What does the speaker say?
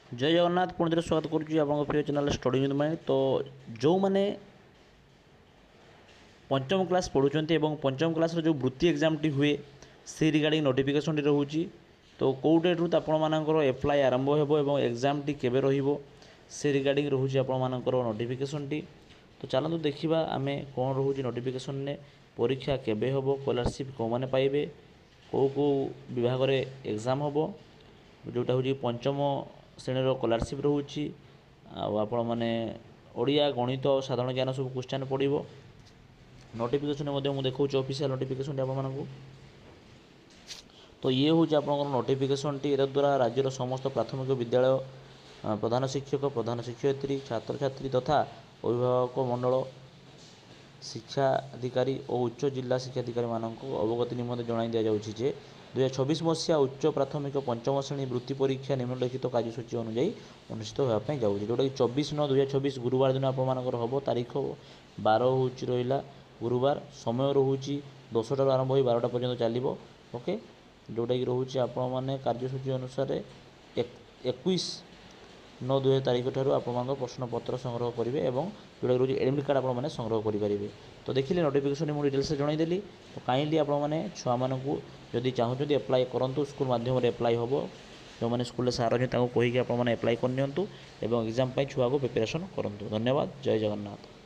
जय जगन्नाथ पुणी थे स्वागत करुच्ची आप प्रिय चैनल स्टडी विथ माइंड। तो जो मैंने पंचम क्लास पढ़ुंट और पंचम क्लास जो वृत्ति एग्जाम टी हुए से रिगार्डिंग नोटिफिकेशन टी रोचे। तो कौ डेट रू आपर एप्लाय आरंभ हो एग्जाम टी केबे रहिबो से रिगार्डिंग रोचे आपर नोटिफिकेशन टी। तो चलते देखा आम कौन रोचे नोटिफिकेशन ने परीक्षा केबे हम स्कॉलरशिप कौ मैंने पाइबे कौ कौ विभाग में एग्जाम हम जोटा हूँ पंचम श्रेणी स्कॉलरशिप रोचे आपण मैंने ओडिया गणित और साधारण ज्ञान सब क्वेश्चन पड़ो नोटिफिकेशन मुझे देखा ऑफिशियल नोटिफिकेशन आपको। तो ये हूँ आप नोटिफिकेशन टी द्वारा राज्यर समस्त प्राथमिक विद्यालय प्रधान शिक्षक प्रधान शिक्षयित्री छात्र छात्री तथा अभिभावक मंडल शिक्षा अधिकारी और उच्च जिला शिक्षा अधिकारी मानक अवगति निमंत्रण जणाई दि जाऊँगी 2024 मसीहा उच्च प्राथमिक पंचम श्रेणी वृत्ति परीक्षा निम्नलिखित कार्यसूची अनुजाई अनुष्ठित होगापी जाऊँगी जोटा कि 24/9/2024 गुरुवार दिन आपर हम तारीख 12 हूँ रहा गुरुवार समय रोचे 10टार आरंभ हो 12टा पर्यंत चलो। ओके जोटा कि रोचे आपण मैंने कार्यसूची अनुसार 21/9/2024 तारीख ठार आप प्रश्नपत्र संग्रह करेंगे और जोटा रोज एडमिट कार्ड आपने संग्रह करेंगे। तो देखिए नोटिफिकेशन मुझे डिटेल्स जनईदेली। तो काइंडली आपने छुआ मानू जदि चाहते एप्लाय करूँ स्कूल माध्यम एप्लाय हम जो मैंने स्कूल सार अच्छे कहीकि आपने एप्लाय करनी एग्जाम छुआ को प्रिपेरेसन करूँ। धन्यवाद। जय जगन्नाथ।